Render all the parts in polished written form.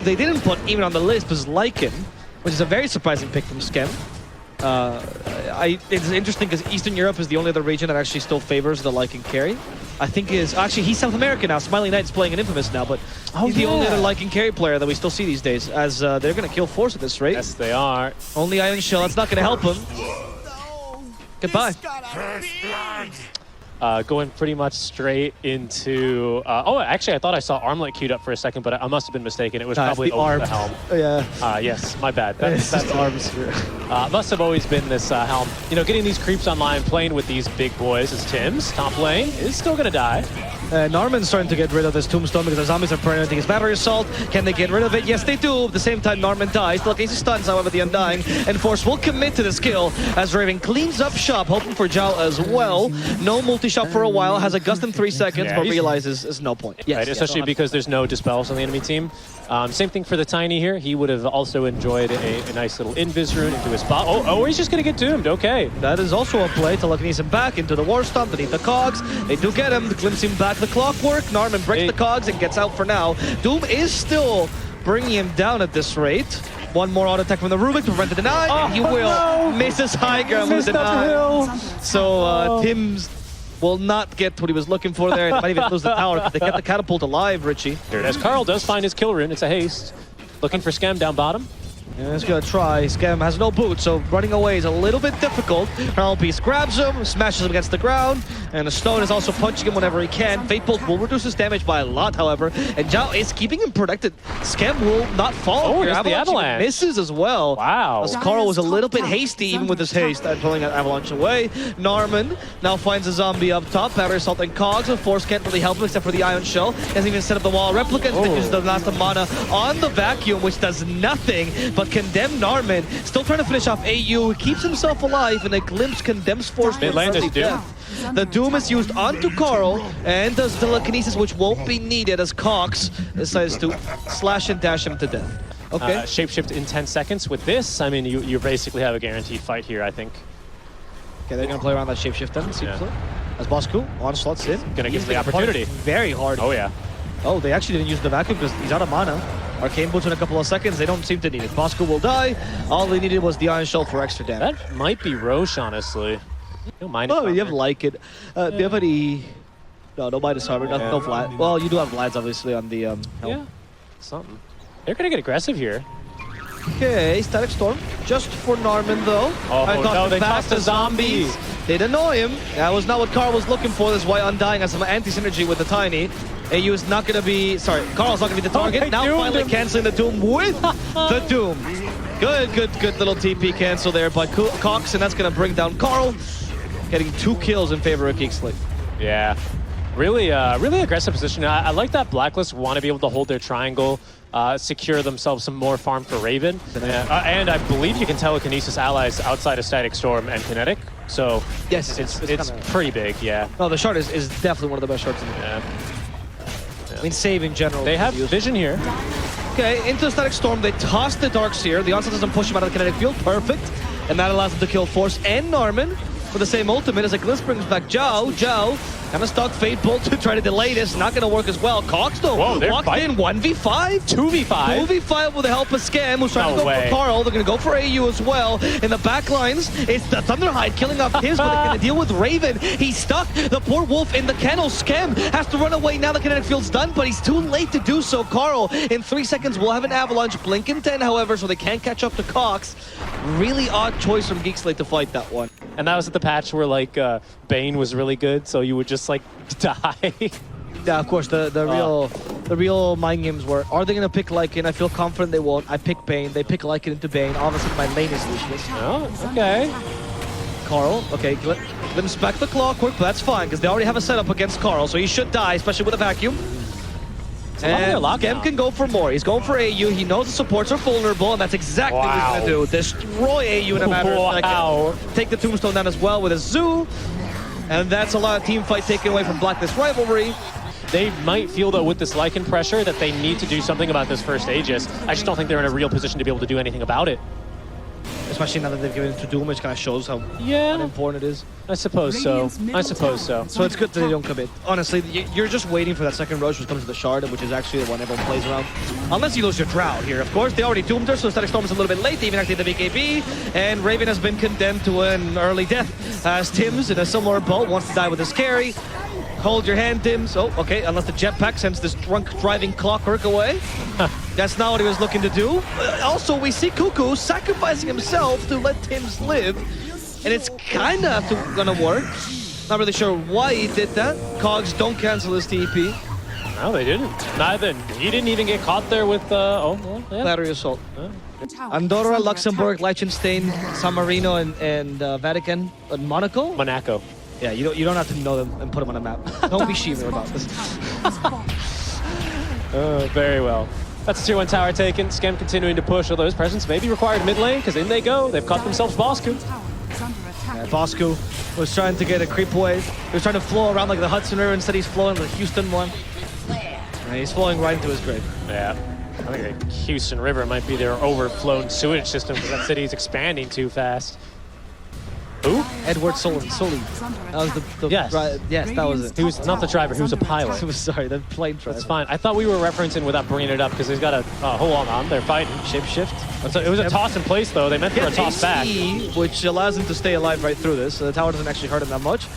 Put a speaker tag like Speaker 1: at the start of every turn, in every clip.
Speaker 1: They didn't put even on the list was Lycan, which is a very surprising pick from Skem. It's interesting because Eastern Europe is the only other region that actually still favors the Lycan carry. I think actually he's South American now. Smiley Knight's playing in Infamous now, but he's the only other Lycan carry player that we still see these days, as they're going to kill Force at this rate.
Speaker 2: Yes, they are.
Speaker 1: Only Iron Shell, that's not going to help him. Goodbye.
Speaker 2: Going pretty much straight into... oh, actually, I thought I saw Armlet queued up for a second, but I must have been mistaken. It was probably over the helm.
Speaker 1: Yeah.
Speaker 2: Yes, my bad. That's
Speaker 1: arms.
Speaker 2: must have always been this helm. You know, getting these creeps online, playing with these big boys as Tim's top lane is still going to die.
Speaker 1: NARMAN's starting to get rid of this Tombstone because the zombies are preventing his battery assault. Can they get rid of it? Yes, they do. At the same time, NARMAN dies. Look, he's stuns, however, the Undying. And Force will commit to this kill as Raven cleans up shop, hoping for Jau as well. No multi-shop for a while. Has a gust in 3 seconds, but realizes there's no point. Yes,
Speaker 2: right, especially because there's no dispels on the enemy team. Same thing for the Tiny here. He would have also enjoyed a nice little invis rune into his spot. Oh, he's just going to get doomed. Okay.
Speaker 1: That is also a play. Telekinesis him back into the War Stomp beneath the Kokz. They do get him. Glimpse him back the clockwork. NARMAN breaks the Kokz and gets out for now. Doom is still bringing him down at this rate. One more auto attack from the Rubik to prevent the deny. And he will. Misses high ground with the deny. So Tim's will not get what he was looking for there. He might even lose the tower because they kept the catapult alive, Richie.
Speaker 2: Here it is. Karl does find his kill rune. It's a haste. Looking for Skem down bottom.
Speaker 1: Yeah, he's gonna try. Skem has no boot, so running away is a little bit difficult. Karl Beast grabs him, smashes him against the ground, and the Stone is also punching him whenever he can. Fate Bolt will reduce his damage by a lot, however, and Jau is keeping him protected. Skem will not fall.
Speaker 2: Oh, here's the Avalanche.
Speaker 1: Misses as well.
Speaker 2: Wow.
Speaker 1: As Karl was a little bit hasty, even with his haste, and pulling that Avalanche away. NARMAN now finds a zombie up top. Battery Assault and Kokz, and Force can't really help him except for the Iron Shell. He hasn't even set up the wall. Replicant uses the last of mana on the vacuum, which does nothing but condemn NARMAN. Still trying to finish off eyyou. He keeps himself alive, and a glimpse condemns Force.
Speaker 2: Mid-lane is Doom.
Speaker 1: The Doom is used onto Karl, and does telekinesis, which won't be needed as Kokz decides to slash and dash him to death. Okay.
Speaker 2: Shapeshift in 10 seconds. With this, I mean, you basically have a guaranteed fight here, I think.
Speaker 1: Okay, they're gonna play around that shapeshift then, seems like. As Bosku onslaughts in.
Speaker 2: Gonna give the opportunity.
Speaker 1: Very hard.
Speaker 2: Oh, yeah.
Speaker 1: Oh, they actually didn't use the vacuum because he's out of mana. Arcane Boots in a couple of seconds. They don't seem to need it. Bosku will die. All they needed was the Iron Shell for extra damage.
Speaker 2: That might be Roche, honestly. No mind.
Speaker 1: Oh, you have Lycan. Do you have any... No Midas Harbor. No Vlad. Well, you do have Vlads, obviously, on the helm.
Speaker 2: Yeah, something. They're gonna get aggressive here.
Speaker 1: Okay, Static Storm. Just for NARMAN, though.
Speaker 2: Oh, no, they tossed the zombies.
Speaker 1: They'd annoy him. That was not what Karl was looking for. This is why Undying has some anti-synergy with the Tiny. eyyou is not going to be... Sorry, Karl's not going to be the target. Now finally canceling the Doom with the Doom. Good little TP cancel there by Kokz, and that's going to bring down Karl. Getting 2 kills in favor of GEEK SLATE.
Speaker 2: Yeah. Really aggressive position. I like that Blacklist want to be able to hold their triangle, secure themselves some more farm for Raven. And I believe you can telekinesis allies outside of Static Storm and Kinetic. So
Speaker 1: yes,
Speaker 2: it's pretty big, yeah.
Speaker 1: No, the shard is definitely one of the best shards in the game. I mean, save in general.
Speaker 2: They have vision here.
Speaker 1: Okay, into the Static Storm, they toss the Darkseer. The onslaught doesn't push him out of the kinetic field. Perfect. And that allows them to kill Force and NARMAN for the same ultimate as a Glimpse brings back Jau. Kind of stuck Fate Bolt to try to delay this. Not going to work as well. Kokz, though, walked in 1v5. 2v5? 2v5 with the help of Skem, who's trying to go for Karl. They're going to go for eyyou as well. In the back lines, it's the Thunderhide killing off his, but they're going to deal with Raven. He's stuck. The poor wolf in the kennel. Skem has to run away. Now the kinetic field's done, but he's too late to do so. Karl, in 3 seconds, will have an avalanche. Blink in 10, however, so they can't catch up to Kokz. Really odd choice from GEEK SLATE to fight that one.
Speaker 2: And that was at the patch where, like, Bane was really good, so you would just, like, die.
Speaker 1: Yeah, of course, the real mind games were, are they going to pick Lycan? I feel confident they won't. I pick Bane. They pick Lycan into Bane. Obviously, my lane is useless.
Speaker 2: Oh, okay.
Speaker 1: Karl, okay, glimpse back the clockwork, but that's fine, because they already have a setup against Karl, so he should die, especially with a vacuum. And Skem can go for more. He's going for eyyou. He knows the supports are vulnerable, and that's exactly what he's going to do. Destroy eyyou in a matter of seconds. Take the Tombstone down as well with a Zoo. And that's a lot of team fight taken away from Blacklist Rivalry.
Speaker 2: They might feel, though, with this Lycan pressure that they need to do something about this first Aegis. I just don't think they're in a real position to be able to do anything about it.
Speaker 1: especially now that they've given it to Doom, which kind of shows how
Speaker 2: Yeah,
Speaker 1: important it is.
Speaker 2: I suppose so. I suppose so.
Speaker 1: So it's good that they don't commit. Honestly, you're just waiting for that second rush, which comes to the Shard, which is actually the one everyone plays around. Unless you lose your Drow here, of course. They already doomed her, so Static Storm is a little bit late. They even activated the BKB, and Raven has been condemned to an early death. As Tims, in a similar boat, wants to die with his carry. Hold your hand, Tims. Oh, okay, unless the jetpack sends this drunk driving clockwork away. That's not what he was looking to do. Also, we see Kuku sacrificing himself to let Tims live. And it's kind of gonna work. Not really sure why he did that. Kokz, don't cancel his TP.
Speaker 2: No, they didn't. Neither. He didn't even get caught there with,
Speaker 1: Battery assault.
Speaker 2: Yeah.
Speaker 1: Andorra, Luxembourg, Liechtenstein, San Marino, and Vatican, and Monaco.
Speaker 2: Monaco.
Speaker 1: Yeah, you don't have to know them and put them on a map. Don't be sheepish about this.
Speaker 2: Very well. That's a tier 1 tower taken. Skem continuing to push, although his presence may be required mid lane, because in they go. They've caught themselves Bosku.
Speaker 1: Yeah, Bosku was trying to get a creep wave. He was trying to flow around like the Hudson River. Instead, he's flowing like the Houston one. And he's flowing right into his grave.
Speaker 2: Yeah. I think the Houston River might be their overflown sewage system, because that city is expanding too fast. Who?
Speaker 1: Edward Sully. That was the
Speaker 2: Yes.
Speaker 1: yes, that was it.
Speaker 2: He was not the driver, he was a pilot.
Speaker 1: Sorry, the plane driver.
Speaker 2: That's fine. I thought we were referencing without bringing it up, because he's got a... hold on, they're fighting.
Speaker 1: Shapeshift.
Speaker 2: So it was a toss in place, though. They meant for a toss back.
Speaker 1: Which allows him to stay alive right through this, so the tower doesn't actually hurt him that much.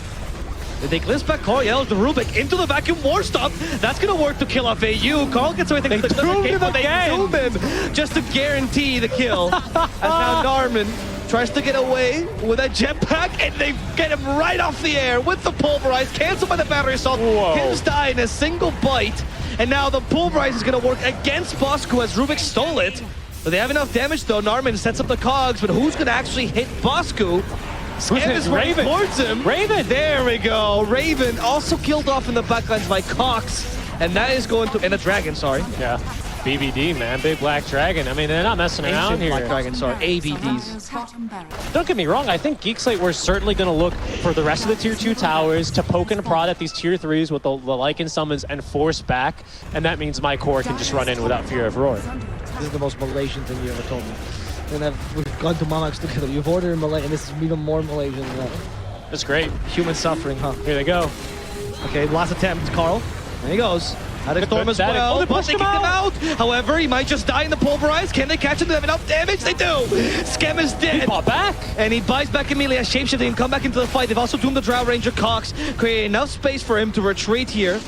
Speaker 1: They glitch back Karl, yells the Rubik into the vacuum war stop. That's gonna work to kill off eyyou. Karl gets away with the
Speaker 2: doomed him
Speaker 1: they doom him just to guarantee the kill. As now NARMAN tries to get away with a jetpack, and they get him right off the air with the pulverize, canceled by the battery assault. Hims die in a single bite, and now the pulverize is gonna work against Bosku as Rubik stole it. But they have enough damage though. NARMAN sets up the Kokz, but who's gonna actually hit Bosku? Skem is running towards him.
Speaker 2: Raven!
Speaker 1: There we go. Raven also killed off in the backlines by Kokz. And that is going to... And a dragon, sorry.
Speaker 2: Yeah. BBD, man. Big Black Dragon. I mean, they're not messing around here.
Speaker 1: Black Dragon, sorry. ABDs.
Speaker 2: Don't get me wrong. I think GEEK SLATE, we're certainly going to look for the rest of the tier 2 towers to poke and prod at these tier 3s with the Lycan summons and force back. And that means my core can just run in without fear of roar.
Speaker 1: This is the most Malaysian thing you ever told me. And we've gone to Mamax together. You've ordered in Malay, and this is even more Malaysian than that.
Speaker 2: That's great.
Speaker 1: Human suffering, huh?
Speaker 2: Here they go.
Speaker 1: Okay, last attempt, Karl. There he goes. Static Storm as
Speaker 2: Static.
Speaker 1: well,
Speaker 2: Oh,
Speaker 1: but they kicked him out. However, he might just die in the pulverize. Can they catch him? Do they have enough damage? They do. Skem is dead.
Speaker 2: He fought back.
Speaker 1: And he buys back immediately as Shapeshift. They can come back into the fight. They've also doomed the Drow Ranger Kokz, creating enough space for him to retreat here.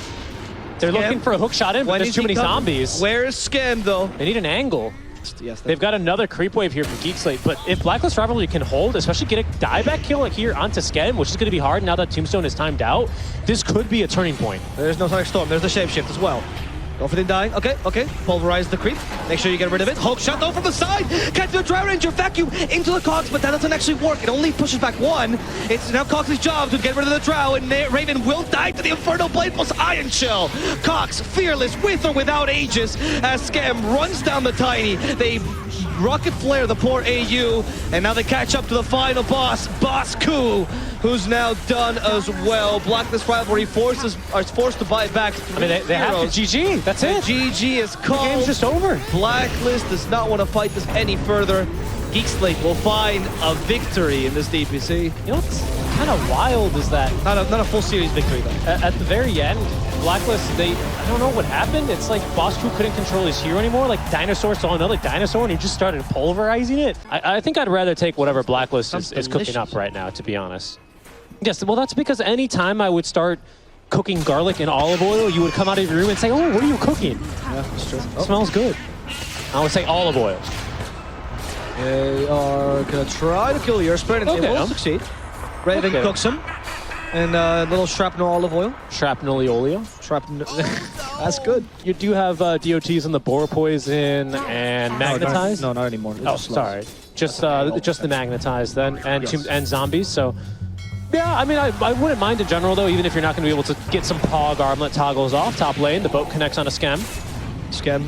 Speaker 2: They're looking for a hook shot in, but there's too many zombies.
Speaker 1: Where is Skem, though?
Speaker 2: They need an angle.
Speaker 1: Yes,
Speaker 2: they've got another creep wave here from GEEK SLATE, but if Blacklist Rivalry can hold, especially get a dieback kill here onto Skem, which is going to be hard now that Tombstone is timed out, this could be a turning point.
Speaker 1: There's no Static Storm. There's the Shapeshift as well. Go for the dying. Okay. Pulverize the creep. Make sure you get rid of it. Hook shot though from the side. Catch the Drow Ranger vacuum into the Kokz, but that doesn't actually work. It only pushes back one. It's now Kokz's job to get rid of the Drow, and Raven will die to the Inferno Blade plus Iron Shell. Kokz, fearless, with or without Aegis, as Skem runs down the Tiny. They rocket flare the poor eyyou, and now they catch up to the final boss, Bosku, who's now done as well. Blacklist Rivalry are forced to buy back.
Speaker 2: I mean, they have to GG. That's it.
Speaker 1: GG is called.
Speaker 2: The game's just over.
Speaker 1: Blacklist does not want to fight this any further. GEEK SLATE will find a victory in this DPC.
Speaker 2: You know what's kind of wild is that...
Speaker 1: Not a full series victory, though.
Speaker 2: At the very end, Blacklist, I don't know what happened. It's like Bosku couldn't control his hero anymore. Like Dinosaur saw another dinosaur and he just started pulverizing it. I think I'd rather take whatever Blacklist is cooking up right now, to be honest. Yes, well, that's because any time I would start cooking garlic in olive oil, you would come out of your room and say, oh, what are you cooking?
Speaker 1: Yeah, that's true.
Speaker 2: It smells good. I would say olive oil.
Speaker 1: They are going to try to kill your spirit, and they will succeed. Raven cooks him. And a little shrapnel olive oil.
Speaker 2: Shrapnel oleo.
Speaker 1: Shrapnel. That's good.
Speaker 2: You do have DOTs on the boar poison and magnetize?
Speaker 1: No, not anymore.
Speaker 2: Oh, sorry. Just the magnetize then, and zombies. So, yeah, I mean, I wouldn't mind in general though, even if you're not going to be able to get some Pog armlet toggles off top lane. The boat connects on a Skem.
Speaker 1: Skem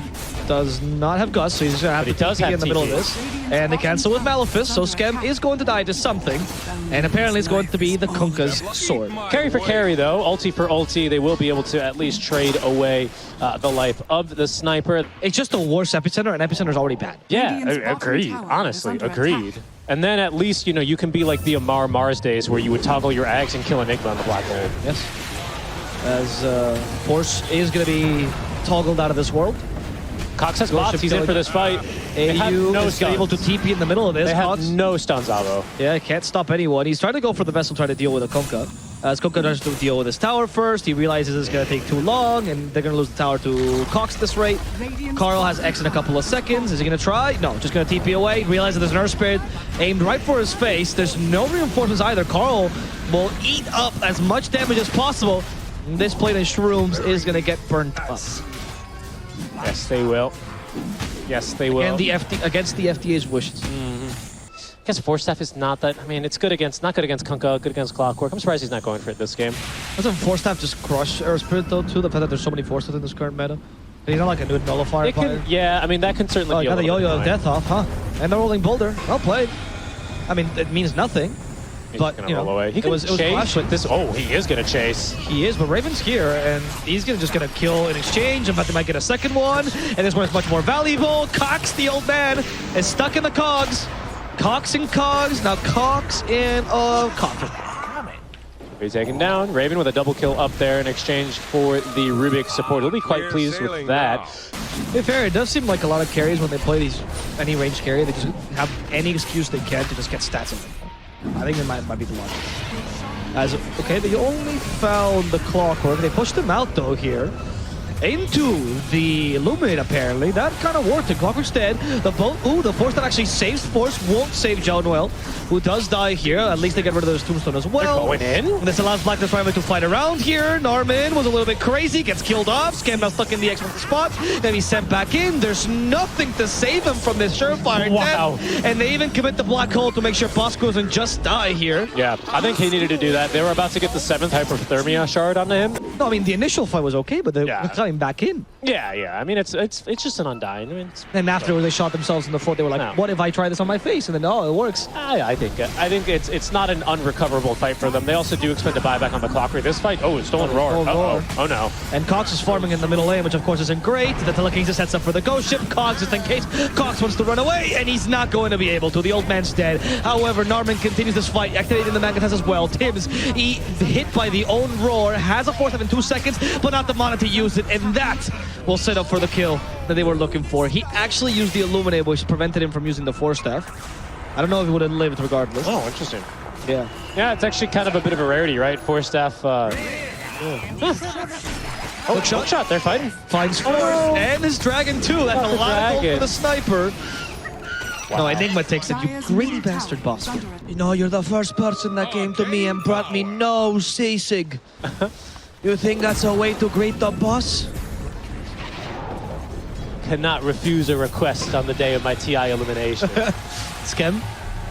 Speaker 1: does not have Gus, so he's going to have to TP in the middle of this. And they cancel with Malefice, so Skem is going to die to something. And apparently it's going to be the Kunkka's sword.
Speaker 2: Carry for carry, though. Ulti for ulti. They will be able to at least trade away the life of the sniper.
Speaker 1: It's just a worse Epicenter, and Epicenter's already bad.
Speaker 2: Yeah, agreed. Honestly, agreed. And then at least, you know, you can be like the Amar Mars days where you would toggle your Ags and kill Enigma on the black hole.
Speaker 1: Yes. As Force is going to be toggled out of this world.
Speaker 2: Kokz has bots. He's in for this fight.
Speaker 1: eyyou is able to TP in the middle of this.
Speaker 2: They have no stuns, Avo.
Speaker 1: Yeah, can't stop anyone. He's trying to go for the vessel, trying to deal with a Kunkka. As Kunkka tries to deal with his tower first, he realizes it's going to take too long, and they're going to lose the tower to Kokz at this rate. Karl has X in a couple of seconds. Is he going to try? No, just going to TP away. Realizes there's an Earth Spirit aimed right for his face. There's no reinforcements either. Karl will eat up as much damage as possible. This plate of shrooms is going to get burnt up.
Speaker 2: Yes, they will. Yes, they will.
Speaker 1: And against the FDA's wishes.
Speaker 2: I guess Force Staff is not that. I mean, it's good against, not good against Kunkka, good against Clockwork. I'm surprised he's not going for it this game.
Speaker 1: Doesn't Force Staff just crush Earth Spirit though, too? The fact that there's so many Force Staff in this current meta. He's not like a new nullifier player.
Speaker 2: Yeah, I mean, that can certainly be a
Speaker 1: got the
Speaker 2: little
Speaker 1: yo-yo
Speaker 2: bit
Speaker 1: death off, huh? And the rolling boulder. Well played. I mean, it means nothing.
Speaker 2: He's
Speaker 1: but,
Speaker 2: gonna
Speaker 1: you know,
Speaker 2: roll away. He
Speaker 1: it was
Speaker 2: chase, but this. Oh, he is gonna chase.
Speaker 1: He is, but Raven's here, and he's just gonna kill in exchange. In fact, they might get a second one, and this one is much more valuable. Kokz, the old man, is stuck in the cogs. Kokz and Kokz. Now Kokz in coffin.
Speaker 2: He's taken down. Raven with a double kill up there in exchange for the Rubik support. He'll be quite pleased with that.
Speaker 1: To be fair, it does seem like a lot of carries when they play any range carry, they just have any excuse they can to just get stats on them. I think it might be the logic. Okay, they only found the Clockwork. They pushed him out though here into the Illuminate apparently. That kind of worked. And Clockwork's dead. The Force that actually saves Force won't save Jaunuel, who does die here. At least they get rid of those Tombstone as well.
Speaker 2: They're going in.
Speaker 1: And this allows Blacklist Rivalry to fight around here. NARMAN was a little bit crazy, gets killed off. Skem now stuck in the X1 spot. Then he's sent back in. There's nothing to save him from this surefire death. And they even commit the black hole to make sure Bosco doesn't just die here.
Speaker 2: Yeah, I think he needed to do that. They were about to get the 7th hyperthermia shard onto him.
Speaker 1: No, I mean the initial fight was okay, but they got him back in.
Speaker 2: Yeah. I mean it's just an undying. I mean,
Speaker 1: and afterwards they shot themselves in the foot. They were like, "What if I try this on my face?" And then, oh, it works.
Speaker 2: I think it's not an unrecoverable fight for them. They also do expect to buy back on the Clockwork. This fight, it's stolen roar. Oh no.
Speaker 1: And Kokz is farming in the middle lane, which of course isn't great. The telekinesis sets up for the ghost ship. Kokz, just in case Kokz wants to run away, and he's not going to be able to. The old man's dead. However, NARMAN continues this fight, activating the magnetize as well. Tibbs, hit by the own roar, has a force in 2 seconds, but not the mana to use it, and that will set up for the kill that they were looking for. He actually used the Illuminate, which prevented him from using the Force Staff. I don't know if he would have lived regardless.
Speaker 2: Oh, interesting.
Speaker 1: Yeah.
Speaker 2: Yeah, it's actually kind of a bit of a rarity, right? Force Staff. Hook shot. They're fighting.
Speaker 1: Finds Force and his Dragon too. That's a lot of gold for the sniper. Wow. No, Enigma takes it. You greedy bastard, boss. You know, you're the first person that came to me and brought me no sisig. You think that's a way to greet the boss?
Speaker 2: Cannot refuse a request on the day of my TI elimination.
Speaker 1: Skem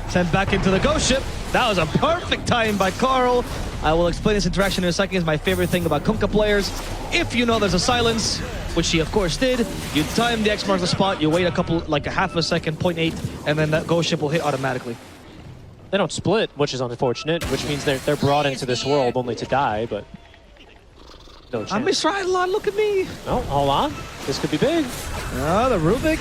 Speaker 1: sent back into the ghost ship. That was a perfect time by Karl. I will explain this interaction in a second. It's my favorite thing about Kunkka players. If you know there's a silence, which he of course did, you time the X marks the spot, you wait a half a second, 0.8, and then that ghost ship will hit automatically.
Speaker 2: They don't split, which is unfortunate, which means they're brought into this world only to die, but no chance.
Speaker 1: I misread a lot, look at me.
Speaker 2: Oh, hold on. This could be big.
Speaker 1: The Rubik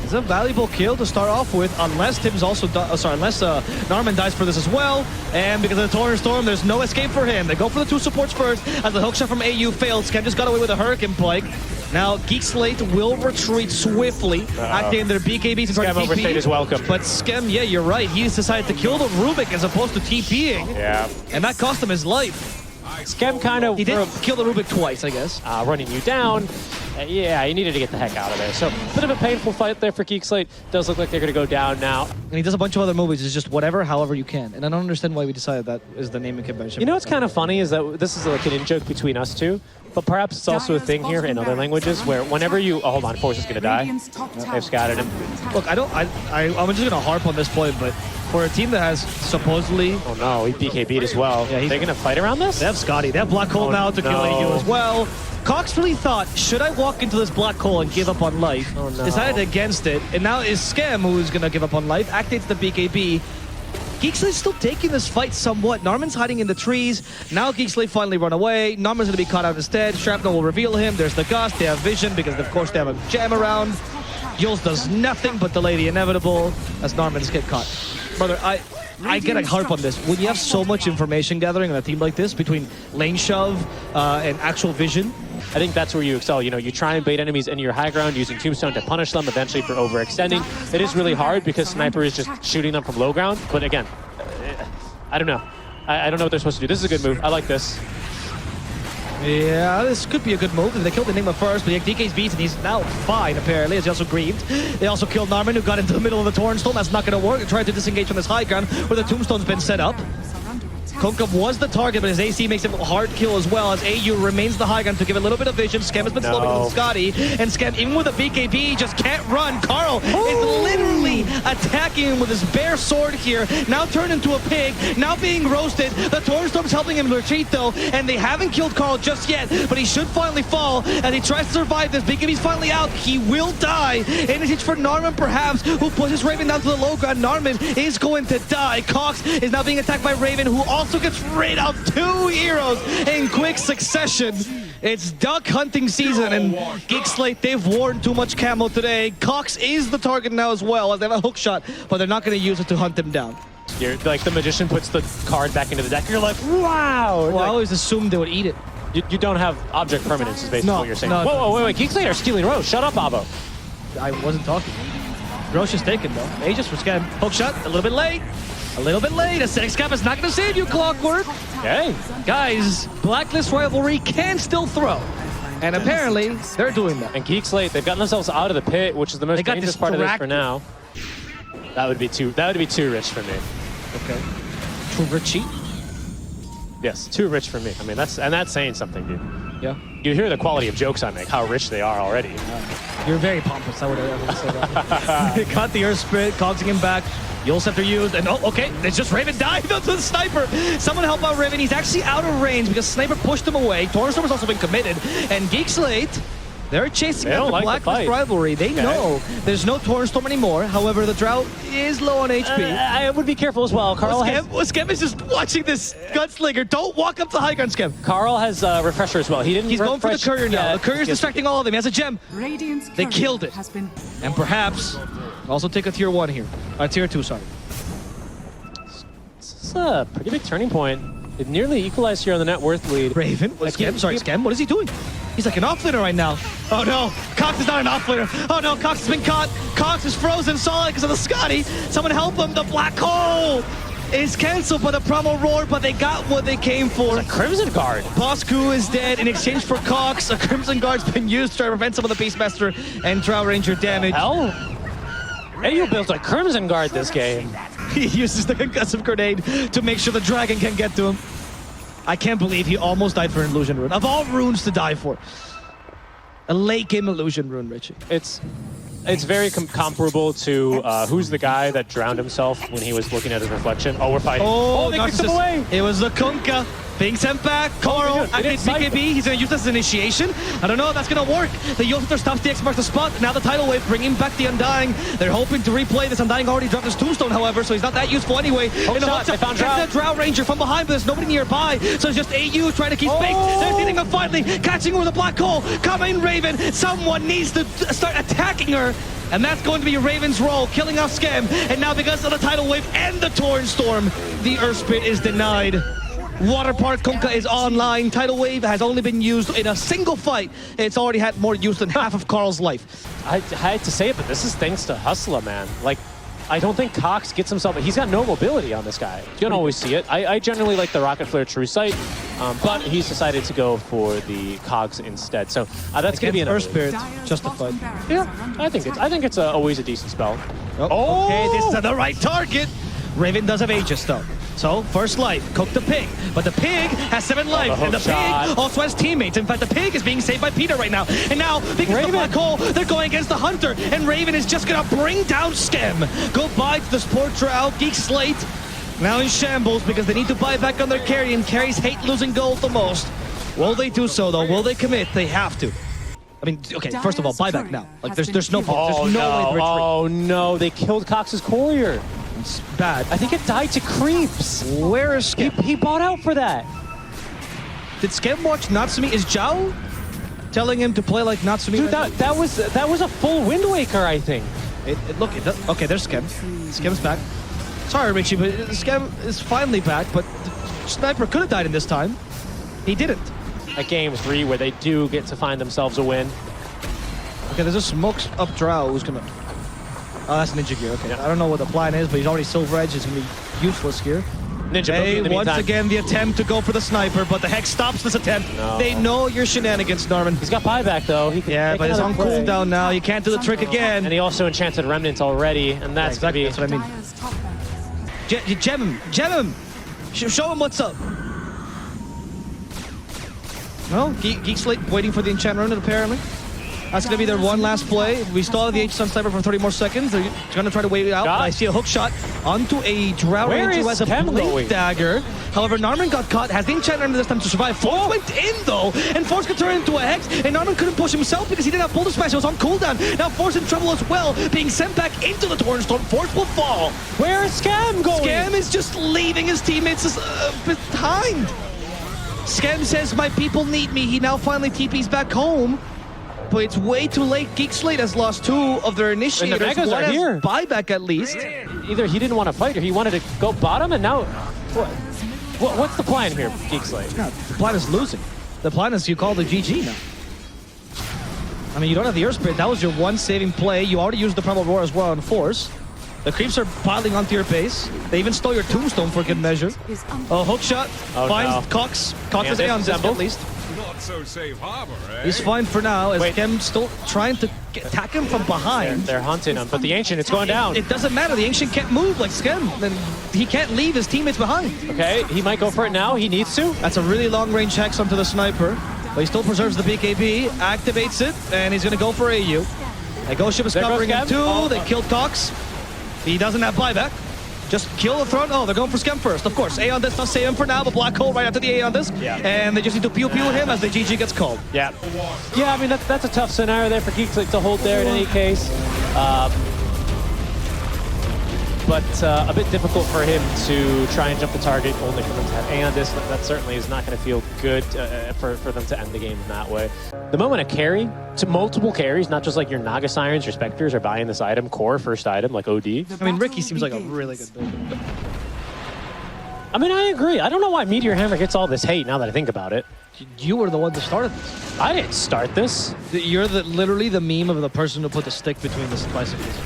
Speaker 1: is a valuable kill to start off with, unless Tim's also unless NARMAN dies for this as well. And because of the Torrent Storm, there's no escape for him. They go for the 2 supports first, as the hookshot from eyyou failed. Skem just got away with a Hurricane Plague. Now, GEEK SLATE will retreat swiftly, activating their BKBs and trying to TP.
Speaker 2: Overstayed his welcome.
Speaker 1: But Skem, yeah, you're right. He's decided to kill the Rubik as opposed to TPing.
Speaker 2: Yeah.
Speaker 1: And that cost him his life.
Speaker 2: Skem kind of...
Speaker 1: He did kill the Rubik twice, I guess.
Speaker 2: Running you down. Yeah, he needed to get the heck out of there. So, a bit of a painful fight there for GEEK SLATE. Does look like they're going to go down now.
Speaker 1: And he does a bunch of other movies. It's just whatever, however you can. And I don't understand why we decided that is the naming convention.
Speaker 2: You know what's kind of funny is that this is like an in-joke between us two, but perhaps it's also a thing here in other languages where whenever you... Oh, hold on, Force is going to die. They've scattered him.
Speaker 1: Look, I'm just going to harp on this point, but for a team that has supposedly...
Speaker 2: Oh no, he BKB'd as well. Yeah, they're going to fight around this?
Speaker 1: They have Scotty. They have Black Hole now to kill eyyou as well. Kokz really thought, should I walk into this black hole and give up on life?
Speaker 2: Oh, no.
Speaker 1: Decided against it, and now is Skem who's gonna give up on life, activates the BKB. GEEK SLATE still taking this fight somewhat. NARMAN's hiding in the trees. Now GEEK SLATE finally run away. NARMAN's gonna be caught out instead. Shrapnel will reveal him. There's the Gust. They have vision because of course they have a jam around. Jules does nothing but delay the inevitable as NARMAN's get caught. Brother, I get a harp on this. When you have so much information gathering on a team like this between lane shove and actual vision,
Speaker 2: I think that's where you excel. You know, you try and bait enemies into your high ground using Tombstone to punish them eventually for overextending. It is really hard because Sniper is just shooting them from low ground. But again, I don't know. I don't know what they're supposed to do. This is a good move. I like this.
Speaker 1: yeah, this could be a good move. They killed the Enigma first, but DK's beat, and he's now fine, apparently, as he also grieved. They also killed NARMAN, who got into the middle of the Torrent Storm. That's not going to work. They tried to disengage from this high ground, where the Tombstone's been set up. Kokz was the target, but his AC makes him a hard kill as well, as eyyou remains the high ground to give a little bit of vision. Skem has been slow because of Scotty, and Skem, even with a BKB, just can't run. Karl is literally attacking him with his bare sword here, now turned into a pig, now being roasted. The Torrent Storm's helping him retreat though, and they haven't killed Karl just yet, but he should finally fall as he tries to survive this. BKB's finally out, he will die. And it's for NARMAN perhaps, who pushes Raven down to the low ground. NARMAN is going to die. Kokz is now being attacked by Raven, who also gets rid of 2 heroes in quick succession. It's duck hunting season, and GEEK SLATE, they've worn too much camo today. Kokz is the target now as well, as they have a hook shot, but they're not going to use it to hunt him down.
Speaker 2: You're, like the magician puts the card back into the deck. You're like, wow.
Speaker 1: Well,
Speaker 2: Like,
Speaker 1: I always assumed they would eat it.
Speaker 2: you don't have object permanence, is basically what you're saying.
Speaker 1: No.
Speaker 2: Whoa, wait. GEEK SLATE are stealing Rose. Shut up, Abo.
Speaker 1: I wasn't talking. Roche is taken though. Aegis for Skem. Hook shot, a little bit late. A little bit late. Acidic Scap is not going to save you, Clockwork.
Speaker 2: Hey.
Speaker 1: Guys, Blacklist Rivalry can still throw. And apparently, they're doing that.
Speaker 2: And GEEK SLATE, they've gotten themselves out of the pit, which is the most dangerous part of this for
Speaker 1: distracted.
Speaker 2: now. That would be too rich for me.
Speaker 1: Okay. Too richy?
Speaker 2: Yes, too rich for me. I mean, that's saying something, dude.
Speaker 1: Yeah.
Speaker 2: You hear the quality of jokes I make, how rich they are already.
Speaker 1: You're very pompous, I would have say that. They caught the Earth Spirit, cogsing him back. Yule Scepter used, and oh, okay, it's just Raven dived onto the Sniper. Someone help out Raven. He's actually out of range because Sniper pushed him away. Torrent Storm has also been committed, and GEEK SLATE, they're chasing after Blacklist Rivalry. They know there's no Torrent Storm anymore. However, the Drought is low on HP.
Speaker 2: I would be careful as well. Karl
Speaker 1: Skem is just watching this gunslinger. Don't walk up to high ground, Skem.
Speaker 2: Karl has Refresher as well. He's
Speaker 1: going for the courier now.
Speaker 2: Yeah,
Speaker 1: The courier's distracting all of them. He has a gem. They killed it. And perhaps also take a tier 1 here. Tier 2, sorry.
Speaker 2: This is a pretty big turning point. It nearly equalized here on the net worth lead.
Speaker 1: Raven? Skem, what is he doing? He's like an offlaner right now. Oh no, Kokz is not an offlaner. Oh no, Kokz has been caught. Kokz is frozen solid because of the Scotty. Someone help him. The black hole is canceled by the promo roar, but they got what they came for.
Speaker 2: A Crimson Guard.
Speaker 1: Bosku is dead in exchange for Kokz. A Crimson Guard's been used to try to prevent some of the Beastmaster and Drow Ranger damage.
Speaker 2: Hell? eyyou built a Crimson Guard this game.
Speaker 1: He uses the concussive grenade to make sure the dragon can get to him. I can't believe he almost died for an illusion rune. Of all runes to die for. A late game illusion rune, Richie.
Speaker 2: It's very comparable to who's the guy that drowned himself when he was looking at his reflection. Oh, we're fighting.
Speaker 1: Oh,
Speaker 2: they kicked him away.
Speaker 1: It was the Kunkka being sent back. Karl, against BKB, he's going to use this as initiation. I don't know if that's going to work. The Yolster stops the X marks the spot. Now the tidal wave bringing back the Undying. They're hoping to replay this. Undying already dropped his tombstone, however, so he's not that useful anyway.
Speaker 2: They found
Speaker 1: the Drow Ranger from behind, but there's nobody nearby. So it's just eyyou trying to keep space. They're hitting him finally, catching her with a black hole. Coming, Raven. Someone needs to start attacking her. And that's going to be Raven's role, killing off Skem. And now because of the tidal wave and the Torrent Storm, the Earth Spirit is denied. Water Park Kunkka is online. Tidal Wave has only been used in a single fight. It's already had more use than half of Karl's life.
Speaker 2: I hate to say it, but this is thanks to Hustler, man. Like, I don't think Kokz gets himself... He's got no mobility on this guy. You don't always see it. I generally like the Rocket Flare True Sight, but he's decided to go for the Kokz instead. So that's going to be an
Speaker 1: Earth Spirit justified.
Speaker 2: Yeah, I think it's always a decent spell.
Speaker 1: Oh, okay, this is the right target. Raven does have Aegis though. So, first life, cook the pig. But the pig has 7 life, and the pig also has teammates. In fact, the pig is being saved by Peter right now. And now, because of the black hole, they're going against the Hunter. And Raven is just gonna bring down Skem. Goodbye to the Sport Drow, GEEK SLATE. Now in shambles because they need to buy back on their carry, and carries hate losing gold the most. Will they do so though? Will they commit? They have to. I mean, okay, first of all, buyback now. Like, there's no point. There's no way to retreat.
Speaker 2: Oh no, they killed Kokz's courier.
Speaker 1: It's bad.
Speaker 2: I think it died to creeps.
Speaker 1: Where is Skem?
Speaker 2: He bought out for that.
Speaker 1: Did Skem watch Natsumi? Is Jau telling him to play like Natsumi?
Speaker 2: Dude, that was a full Wind Waker, I think.
Speaker 1: Okay, there's Skem. Skem's back. Sorry, Richie, but Skem is finally back, but the Sniper could have died in this time. He didn't.
Speaker 2: At game 3, where they do get to find themselves a win.
Speaker 1: Okay, there's a smokes up Drow who's gonna... Oh, that's Ninja Gear, okay.
Speaker 2: Yeah.
Speaker 1: I don't know what the plan is, but he's already Silver Edge. He's gonna be useless here.
Speaker 2: Ninja
Speaker 1: Hey,
Speaker 2: once
Speaker 1: again, the attempt to go for the Sniper, but the Hex stops this attempt.
Speaker 2: No.
Speaker 1: They know your shenanigans, Narman.
Speaker 2: He's got buyback, though. He can
Speaker 1: Yeah,
Speaker 2: take
Speaker 1: but it's on
Speaker 2: another play.
Speaker 1: cooldown now. You can't do the trick again.
Speaker 2: And he also enchanted Remnant already, and that's
Speaker 1: Exactly,
Speaker 2: gonna be...
Speaker 1: that's what I mean. Gem him! Gem him! Show him what's up. Well, Geek Slate waiting for the enchant rune, apparently. That's going to be their one last play. We still have the H-Sun Sniper for 30 more seconds. They're going to try to wait it out. But I see a hook shot onto a Drow Ranger who has a blade dagger. However, Narman got caught, has the enchant rune this time to survive. Force went in, though, and Force could turn into a Hex, and Narman couldn't push himself because he didn't have Boulder Smash. It was on cooldown. Now Force in trouble as well, being sent back into the Torrent Storm. Force will fall.
Speaker 2: Where is Skem going?
Speaker 1: Skem is just leaving his teammates behind. Skem says, my people need me. He now finally TP's back home. But it's way too late. Geek Slate has lost 2 of their initiators.
Speaker 2: And the Megas are here.
Speaker 1: Buyback at least.
Speaker 2: Either he didn't want to fight or he wanted to go bottom, and now... What's the plan here, Geek Slate?
Speaker 1: Yeah, the plan is losing. The plan is you call the GG now. I mean, you don't have the Earth Spirit. That was your one saving play. You already used the Primal Roar as well on Force. The creeps are piling onto your base. They even stole your Tombstone for good measure. Oh, hook shot. Finds Kokz. Kokz is Aeon Disc at least.
Speaker 3: Not so safe harbor, eh?
Speaker 1: He's fine for now, as Skem still trying to attack him from behind.
Speaker 2: They're hunting him, but the Ancient, it's going down.
Speaker 1: It doesn't matter. The Ancient can't move like Skem, and he can't leave his teammates behind.
Speaker 2: Okay, he might go for it now. He needs to.
Speaker 1: That's a really long-range hex onto the Sniper, but he still preserves the BKB, activates it, and he's going to go for eyyou. A Ghost Ship is covering him too. They killed Kokz. He doesn't have buyback. Just kill the throne. Oh, they're going for Skem first. Of course, Aeon Disc does save him for now, but Black Hole right after the Aeon Disc. Yeah. And they just need to pew-pew him as the GG gets called.
Speaker 2: Yeah. Yeah, I mean, that's a tough scenario there for Geek Slate to hold there in any case. But a bit difficult for him to try and jump the target, only for them to have Aeon Disc. That certainly is not going to feel good for them to end the game in that way. The moment a carry, to multiple carries, not just like your Naga Sirens, your Spectres are buying this item, core first item, like OD.
Speaker 1: I mean, Ricky seems like a really good builder.
Speaker 2: I mean, I agree. I don't know why Meteor Hammer gets all this hate now that I think about it.
Speaker 1: You were the one that started this.
Speaker 2: I didn't start this.
Speaker 1: You're literally the meme of the person who put the stick between the bicycles.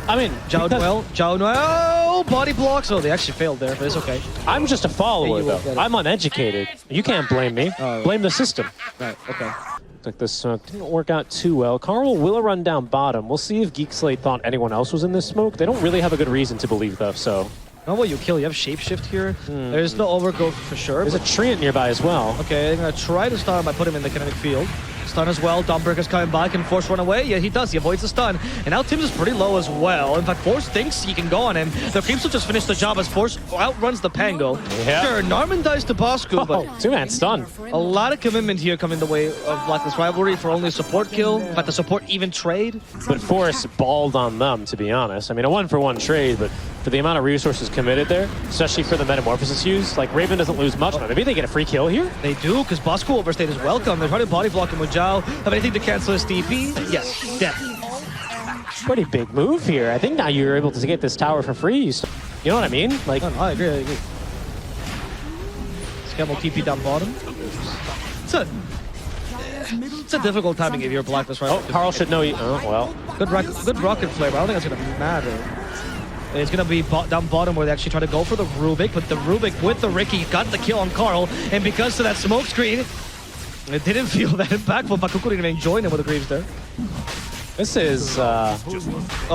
Speaker 2: I mean,
Speaker 1: Jaunuel, body blocks. Oh, they actually failed there, but it's okay.
Speaker 2: I'm just a follower, though. I'm uneducated. You can't blame me. Blame the system.
Speaker 1: Right, okay.
Speaker 2: Looks like this smoke didn't work out too well. Karl will run down bottom. We'll see if Geek Slate thought anyone else was in this smoke. They don't really have a good reason to believe, though, so...
Speaker 1: Not what you kill. You have Shapeshift here. There's no overgrowth for sure.
Speaker 2: There's a Treant nearby as well.
Speaker 1: Okay, I'm going to try to stun him by putting him in the kinetic field. Stun as well. Dawnbreaker's coming back and Force run away. Yeah, he does. He avoids the stun. And now Tim's is pretty low as well. In fact, Force thinks he can go on him. The creeps will just finish the job as Force outruns the Pango.
Speaker 2: Yeah.
Speaker 1: Sure, Narman dies to Bosku, but
Speaker 2: 2-man stun.
Speaker 1: A lot of commitment here coming the way of Blacklist Rivalry for only a support kill. But the support even trade.
Speaker 2: But Force balled on them, to be honest. I mean, a 1-for-1 trade, but for the amount of resources committed there, especially for the Metamorphosis use, like Raven doesn't lose much. Maybe they get a free kill here?
Speaker 1: They do, because Bosku overstayed is welcome. They're trying to body block him with Jau. Have anything to cancel his TP? Yes, death.
Speaker 2: Pretty big move here. I think now you're able to get this tower for free. You know what I mean? Like,
Speaker 1: No, I agree, Skem will TP down bottom. It's a difficult timing if you're Blacklist, right?
Speaker 2: oh, Karl should know. Oh, well.
Speaker 1: Good rocket flare, but I don't think that's going to matter. It's going to be down bottom where they actually try to go for the Rubik, but the Rubik with the Ricky got the kill on Karl, and because of that smoke screen, it didn't feel that impactful, but Kuku didn't even join him with the Greaves there.
Speaker 2: This is...
Speaker 1: oh,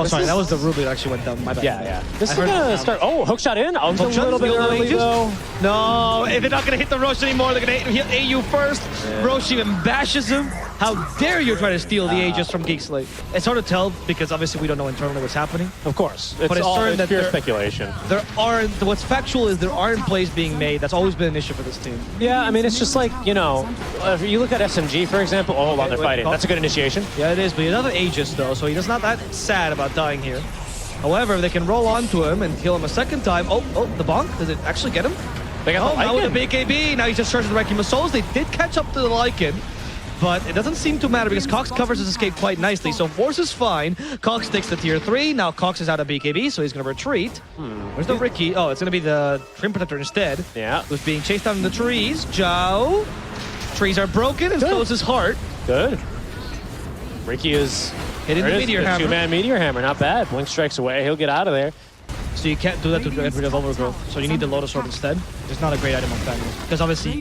Speaker 1: sorry, that was the Rubik that actually went down. My bad.
Speaker 2: Yeah. This is going to start... Oh, hookshot in? Oh, it's a little bit early, though.
Speaker 1: No, if they're not going to hit the Rosh anymore, they're going to hit eyyou first. Yeah. Rosh even bashes him. How dare you try to steal the Aegis from GEEK SLATE? It's hard to tell because obviously we don't know internally what's happening.
Speaker 2: Of course. It's
Speaker 1: But it's
Speaker 2: all
Speaker 1: certain that
Speaker 2: pure
Speaker 1: there-
Speaker 2: speculation.
Speaker 1: There aren't, what's factual is there aren't plays being made. That's always been an issue for this team.
Speaker 2: Yeah, I mean, it's just like, you know, if you look at SMG, for example, oh, hold on, they're
Speaker 1: wait,
Speaker 2: fighting.
Speaker 1: oh.
Speaker 2: That's a good initiation.
Speaker 1: Yeah, it is, but he doesn't Aegis though, so he's not that sad about dying here. However, if they can roll onto him and kill him a second time, oh, the bonk, does it actually get him?
Speaker 2: They got the
Speaker 1: now with
Speaker 2: Lycan.
Speaker 1: the BKB, now he's just charging the Requiem of Souls. They did catch up to the Lycan, but it doesn't seem to matter because Kokz covers his escape quite nicely. So Force is fine. Kokz takes the tier 3. Now Kokz is out of BKB, so he's going to retreat. Where's the Ricky? Oh, it's going to be the Trim Protector instead.
Speaker 2: Yeah.
Speaker 3: Oh,
Speaker 1: Who's being chased down in the trees. Zhao. Trees are broken, and so is his heart.
Speaker 2: Good. Ricky is
Speaker 1: Hitting the Meteor Hammer.
Speaker 2: Two-man Meteor Hammer, not bad. Blink strikes away, he'll get out of there.
Speaker 1: So you can't do that to get rid of Overgrowth. So you need the Lotus Sword instead. It's not a great item on Fangirls. Because obviously,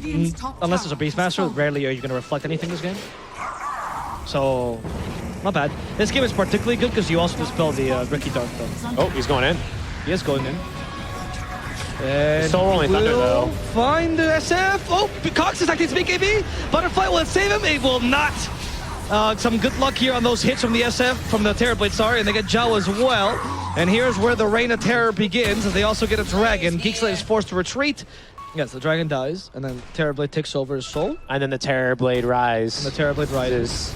Speaker 1: unless there's a Beastmaster, rarely are you going to reflect anything this game. So, not bad. This game is particularly good because you also dispel the Ricky Dart though.
Speaker 2: Oh, he's going in.
Speaker 1: He is going in. And
Speaker 2: Still rolling Thunder, though.
Speaker 1: Find the SF. Oh, Kokz is acting BKB. Butterfly, will it save him? It will not. Some good luck here on those hits from the SF, from the Terrorblade, sorry, and they get Zhao as well. And here's where the Reign of Terror begins, as they also get a Dragon. GEEK SLATE is forced to retreat. Yes, the Dragon dies, and then Terrorblade takes over his soul.
Speaker 2: And then the Terrorblade Rise.
Speaker 1: And the Terrorblade rises.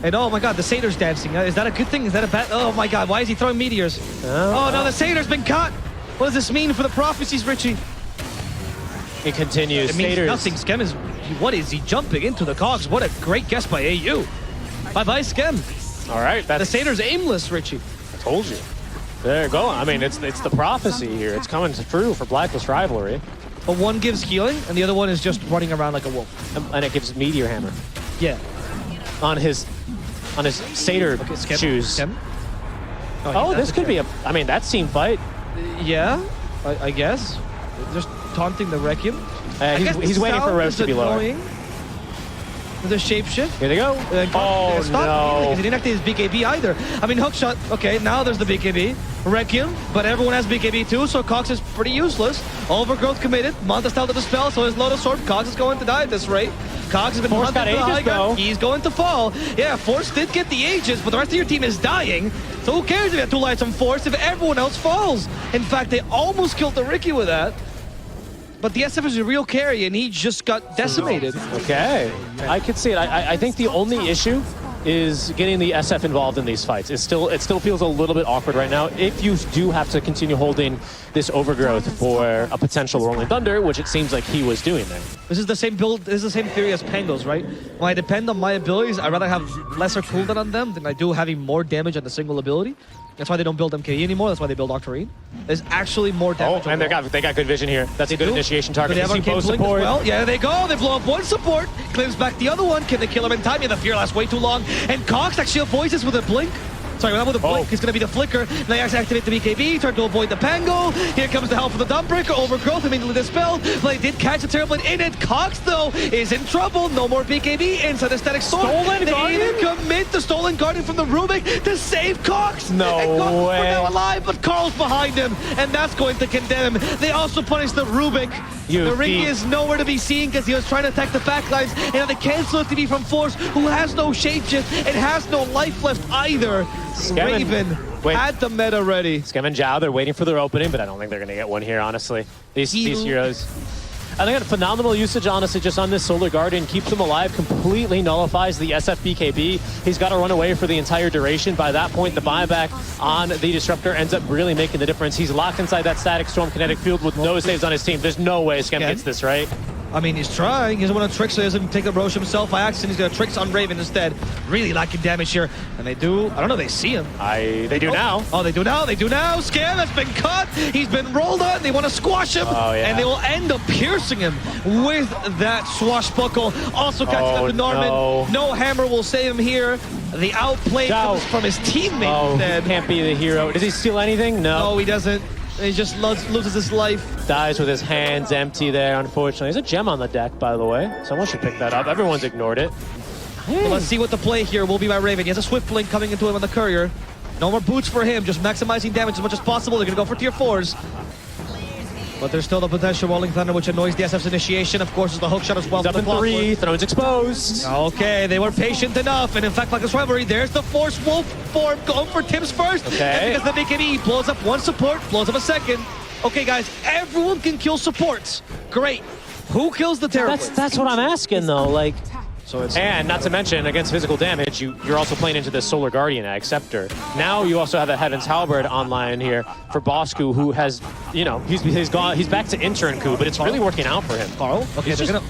Speaker 1: And oh my god, the Satyr's dancing. Is that a good thing? Is that a bad? Oh my god, why is he throwing meteors? Oh no, the Satyr's been caught! What does this mean for the prophecies, Richie?
Speaker 2: It continues.
Speaker 1: It means
Speaker 2: Satyr's-
Speaker 1: nothing. Skem is... What is he jumping into the Kokz? What a great guess by eyyou. Bye-bye, Skem.
Speaker 2: All right,
Speaker 1: The
Speaker 2: that's...
Speaker 1: Satyr's aimless, Richie.
Speaker 2: I told you. There you go. I mean, it's the prophecy here. It's coming true for Blacklist Rivalry.
Speaker 1: But one gives healing, and the other one is just running around like a wolf.
Speaker 2: And it gives Meteor Hammer
Speaker 1: Yeah.
Speaker 2: on his Satyr
Speaker 1: Skem.
Speaker 2: shoes.
Speaker 1: Skem.
Speaker 2: Oh, this could be a... I mean, that's team fight.
Speaker 1: Yeah, I guess. Just taunting the Requiem. I guess
Speaker 2: He's waiting for
Speaker 1: sound
Speaker 2: Rose
Speaker 1: is
Speaker 2: to be lower.
Speaker 1: annoying. The shapeshift.
Speaker 2: Here they go. Oh,
Speaker 1: Because
Speaker 2: no.
Speaker 1: he didn't activate his BKB either. I mean, hookshot. Okay, now there's the BKB. Requiem, but everyone has BKB too, so Kokz is pretty useless. Overgrowth committed. Montastel to dispel, so his Lotus Sword. Kokz is going to die at this rate. Kokz has been
Speaker 2: Force
Speaker 1: hunted
Speaker 2: got
Speaker 1: for the high
Speaker 2: Aegis, though.
Speaker 1: ground. He's going to fall. Yeah, Force did get the Aegis, but the rest of your team is dying. So who cares if you have 2 lights on Force if everyone else falls? In fact, they almost killed the Ricky with that. But the SF is a real carry, and he just got decimated.
Speaker 2: Okay. I could see it. I think the only issue is getting the SF involved in these fights. It still feels a little bit awkward right now. If you do have to continue holding this Overgrowth for a potential Rolling Thunder, which it seems like he was doing there.
Speaker 1: This is the same build, this is the same theory as Pangos, right? When I depend on my abilities, I'd rather have lesser cooldown on them than I do having more damage on a single ability. That's why they don't build MKE anymore, that's why they build Octarine. There's actually more damage.
Speaker 2: Oh, and they got good vision here. That's a good initiation target.
Speaker 1: They
Speaker 2: You
Speaker 1: have
Speaker 2: see
Speaker 1: Arcane
Speaker 2: both
Speaker 1: Blink as
Speaker 2: support.
Speaker 1: well. Yeah, they go. They blow up one support, claims back the other one. Can they kill him in time? Yeah, the Fear lasts way too long. And Kokz actually avoids this with a blink. Sorry, not with a blink. It's going to be the flicker. They actually activate the BKB, trying to avoid the Pango. Here comes the help of the Dawnbreaker. Overgrowth immediately dispelled. But they did catch the Terrorblade in it. Kokz, though, is in trouble. No more BKB inside the Static Storm.
Speaker 2: Stolen
Speaker 1: They
Speaker 2: Guardian?
Speaker 1: even commit the Stolen Guardian from the Rubik to save Kokz.
Speaker 2: No
Speaker 1: and Kokz
Speaker 2: way.
Speaker 1: We're now alive, but Karl's behind him. And that's going to condemn him. They also punish the Rubik.
Speaker 2: You
Speaker 1: The Ricky
Speaker 2: thief.
Speaker 1: is nowhere to be seen because he was trying to attack the backlines. And now they cancel TV from Force, who has no shapeshift and has no life left either.
Speaker 2: Skem and-
Speaker 1: Raven
Speaker 2: Wait.
Speaker 1: had the meta ready.
Speaker 2: Skem and Zhao, they're waiting for their opening, but I don't think they're going to get one here, honestly. These heroes. And they got phenomenal usage, honestly, just on this Solar Guardian. Keeps him alive, completely nullifies the SFBKB. He's got to run away for the entire duration. By that point, the buyback on the Disruptor ends up really making the difference. He's locked inside that Static Storm kinetic field with no saves on his team. There's no way Skem gets this, right?
Speaker 1: I mean, he's trying. He doesn't want to trick, so he doesn't take the Roche himself by accident. He's going to tricks on Raven instead. Really lacking damage here. And they do, I don't know, they see him.
Speaker 2: They do now.
Speaker 1: Oh, they do now, they do now. Skem has been cut. He's been rolled on. They want to squash him.
Speaker 2: Oh, yeah.
Speaker 1: And they will end up piercing him with that swashbuckle. Also catching up to NARMAN. No hammer will save him here. The outplay comes from his teammate instead.
Speaker 2: Can't be the hero. Does he steal anything?
Speaker 1: No, he doesn't. He just loses his life.
Speaker 2: Dies with his hands empty there, unfortunately. There's a gem on the deck, by the way. Someone should pick that up. Everyone's ignored it.
Speaker 1: Well, let's see what the play here will be by Raven. He has a Swift Link coming into him on the Courier. No more boots for him, just maximizing damage as much as possible. They're going to go for tier 4s. But there's still the potential Rolling Thunder, which annoys the SF's initiation. Of course, is the hook shot as well.
Speaker 2: He's up in 3, Throne's exposed.
Speaker 1: Okay, they were patient enough. And in fact, like this Rivalry, there's the Force Wolf form going for Tim's first.
Speaker 2: Okay.
Speaker 1: And because the BKB blows up one support, blows up a second. Okay, guys, everyone can kill supports. Great. Who kills the Terror?
Speaker 2: That's what I'm asking, though. Like,
Speaker 1: so it's
Speaker 2: and not to mention, against physical damage, you're also playing into this Solar Guardian Egg Scepter. Now you also have a Heaven's Halberd online here for Bosku, who has, you know, he's back to intern coup, but it's really working out for him.
Speaker 1: Karl. Okay,
Speaker 2: He's
Speaker 1: they're
Speaker 2: just-
Speaker 1: gonna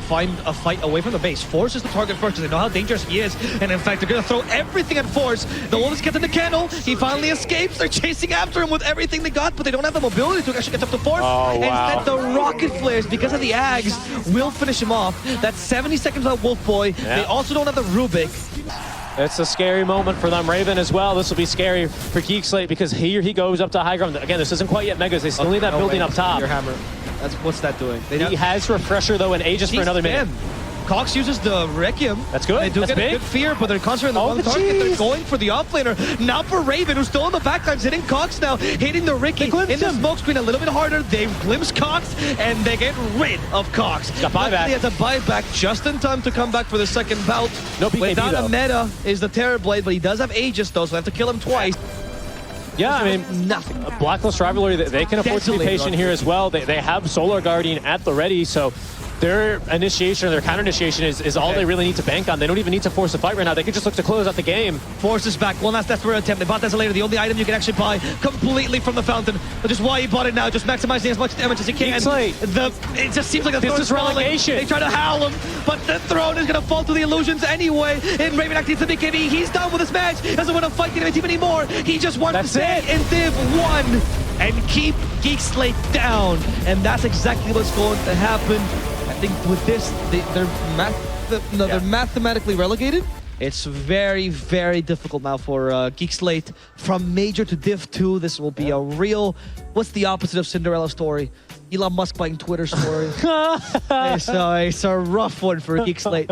Speaker 1: find a fight away from the base. Force is the target first because they know how dangerous he is. And in fact, they're gonna throw everything at Force. The Wolves get in the candle. He finally escapes. They're chasing after him with everything they got, but they don't have the mobility to actually get up to Force.
Speaker 2: Oh, wow.
Speaker 1: Instead, the rocket flares, because of the Ags, will finish him off. That's 70 seconds on Wolf Boy.
Speaker 2: Yeah.
Speaker 1: They also don't have the Rubik.
Speaker 2: It's a scary moment for them. Raven as well. This will be scary for GEEK SLATE because here he goes up to high ground. Again, this isn't quite yet Megas. They still need that building up top.
Speaker 1: Your hammer. What's that doing?
Speaker 2: He has Refresher, though, and Aegis for another minute.
Speaker 1: Kokz uses the Requiem.
Speaker 2: That's good.
Speaker 1: They do
Speaker 2: That's
Speaker 1: get a
Speaker 2: big.
Speaker 1: good fear, but they're concentrating on the wrong target. They're going for the offlaner. Now for Raven, who's still on the backlines, hitting Kokz now, hitting the Ricky. In the smoke screen a little bit harder. They glimpse Kokz, and they get rid of Kokz.
Speaker 2: Got buyback.
Speaker 1: He has a buyback just in time to come back for the second bout.
Speaker 2: No BKB,
Speaker 1: Without
Speaker 2: though.
Speaker 1: a meta is the Terror Blade, but he does have Aegis, though, so they have to kill him twice.
Speaker 2: Yeah, I mean,
Speaker 1: Nothing.
Speaker 2: a Blacklist Rivalry, they can afford to be patient here as well. They have Solar Guardian at the ready, so their initiation or their counter initiation is all they really need to bank on. They don't even need to force a fight right now. They can just look to close out the game.
Speaker 1: Force is back. One last desperate attempt. They bought Desolator, the only item you can actually buy completely from the fountain, which is why he bought it now, just maximizing as much damage as he can. It just seems like the
Speaker 2: This
Speaker 1: Throne's
Speaker 2: is relegation.
Speaker 1: They try to howl him, but the Throne is going to fall to the illusions anyway. And Raven activates the BKB. He's done with this match. Doesn't want to fight the enemy team anymore. He just wants to stay in Div 1 and keep GEEK SLATE down. And that's exactly what's going to happen. I think with this, they're mathematically relegated. It's very, very difficult now for GEEK SLATE. From Major to Div 2, this will be a real, what's the opposite of Cinderella story? Elon Musk buying Twitter story. It's a rough one for GEEK SLATE.